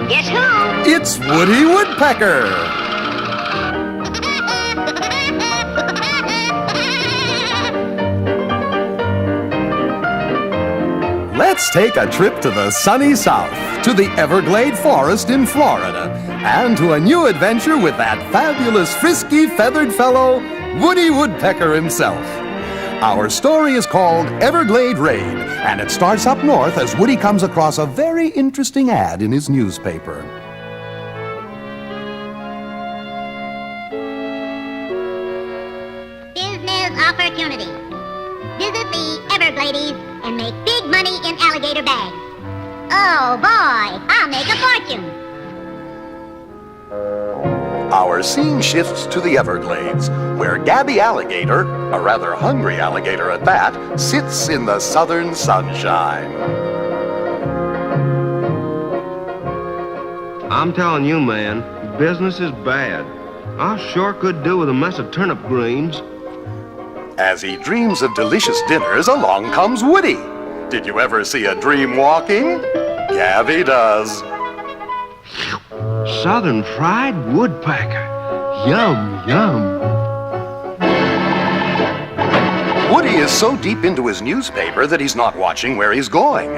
Guess who? It's Woody Woodpecker. Let's take a trip to the sunny south, to the Everglade forest in Florida, and to a new adventure with that fabulous, frisky, feathered fellow, Woody Woodpecker himself. Our story is called Everglade Raid, and it starts up north as Woody comes across a very interesting ad in his newspaper. Business opportunity. Visit the Everglades and make big money in alligator bags. Oh boy, I'll make a fortune. Our scene shifts to the Everglades, where Gabby Alligator, a rather hungry alligator at that, sits in the southern sunshine. I'm telling you, man, business is bad. I sure could do with a mess of turnip greens. As he dreams of delicious dinners, along comes Woody. Did you ever see a dream walking? Gabby does. Southern fried woodpecker. Yum, yum. Woody is so deep into his newspaper that he's not watching where he's going.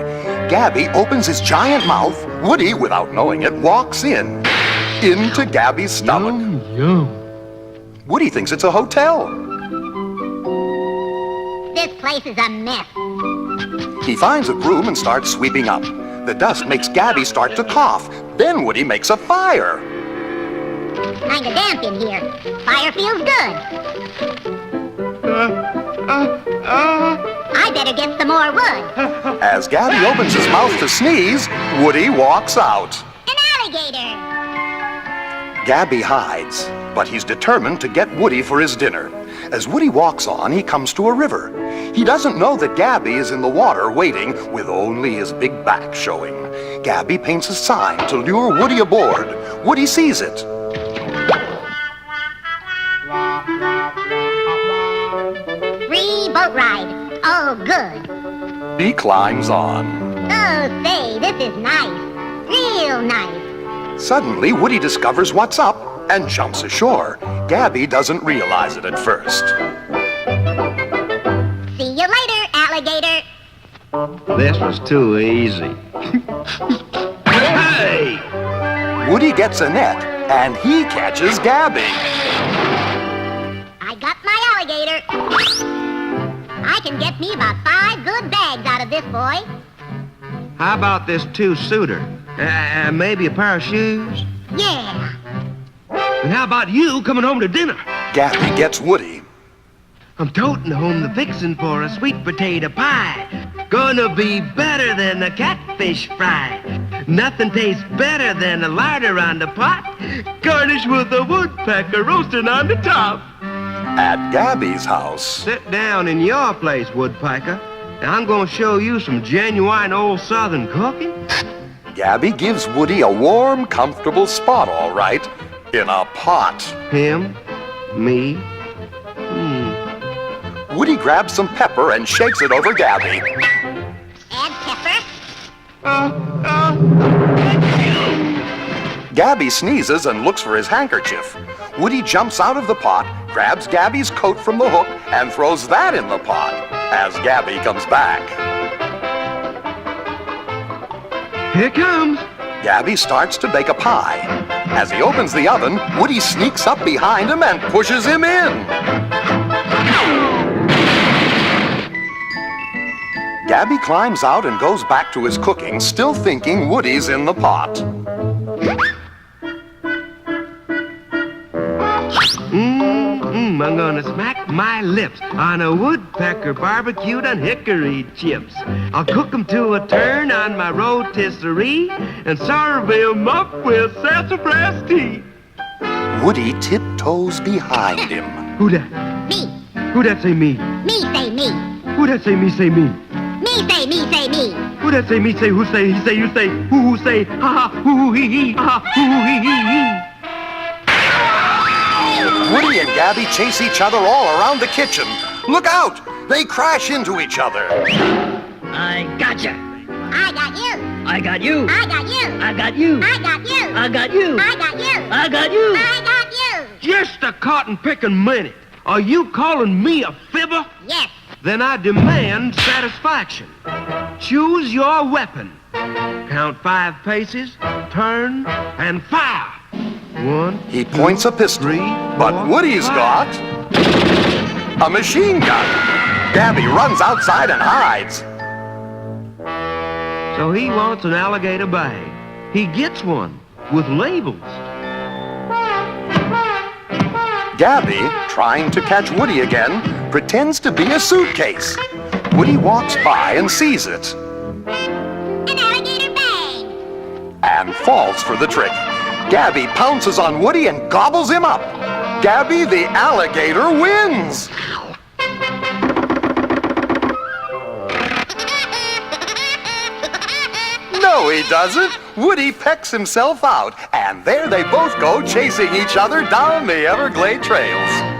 Gabby opens his giant mouth. Woody, without knowing it, walks into Gabby's stomach. Yum, yum. Woody thinks it's a hotel. This place is a mess. He finds a broom and starts sweeping up. The dust makes Gabby start to cough. Then Woody makes a fire. Kinda damp in here. Fire feels good. I better get some more wood. As Gabby opens his mouth to sneeze, Woody walks out. An alligator! Gabby hides, but he's determined to get Woody for his dinner. As Woody walks on, he comes to a river. He doesn't know that Gabby is in the water waiting with only his big back showing. Gabby paints a sign to lure Woody aboard. Woody sees it. Free boat ride. Oh, good. He climbs on. Oh, say, this is nice. Real nice. Suddenly, Woody discovers what's up and jumps ashore. Gabby doesn't realize it at first. See you later, alligator. This was too easy. Hey! Woody gets a net, and he catches Gabby. I got my alligator. I can get me about 5 good bags out of this boy. How about this two-suiter? Maybe a pair of shoes? Yeah. And how about you coming home to dinner? Gabby gets Woody. I'm toting home the fixin' for a sweet potato pie. Gonna be better than a catfish fry. Nothing tastes better than a larder on the pot, garnished with a woodpecker roasting on the top. At Gabby's house. Sit down in your place, woodpecker, and I'm gonna show you some genuine old southern cooking. Gabby gives Woody a warm, comfortable spot, all right, in a pot. Him, me. Woody grabs some pepper and shakes it over Gabby. Add pepper. Gabby sneezes and looks for his handkerchief. Woody jumps out of the pot, grabs Gabby's coat from the hook, and throws that in the pot as Gabby comes back. Here comes. Gabby starts to bake a pie. As he opens the oven, Woody sneaks up behind him and pushes him in. Gabby climbs out and goes back to his cooking, still thinking Woody's in the pot. I'm gonna smack my lips on a woodpecker barbecued on hickory chips. I'll cook 'em to a turn on my rotisserie and serve 'em up with sassafras tea. Woody tiptoes behind him. Who that? Me. Who that say me? Me say me. Who that say me say me? Me say me say me. Who that say me say who say he say you say who say ha ha hoo hee hee ha hoo hee hee hee. Woody and Gabby chase each other all around the kitchen. Look out! They crash into each other. I gotcha. I got you. I got you. I got you. I got you. I got you. I got you. I got you. I got you. I got you. Just a cotton-picking minute. Are you calling me a fibber? Yes. Then I demand satisfaction. Choose your weapon. Count 5 paces, turn, and fire. 1. He points a pistol, 3, but 4, Woody's 5. got a machine gun. Gabby runs outside and hides. So he wants an alligator bag. He gets one with labels. Gabby, trying to catch Woody again, pretends to be a suitcase. Woody walks by and sees it An alligator bag. and falls for the trick. Gabby pounces on Woody and gobbles him up. Gabby the alligator wins. No, he doesn't. Woody pecks himself out, and there they both go chasing each other down the Everglade trails.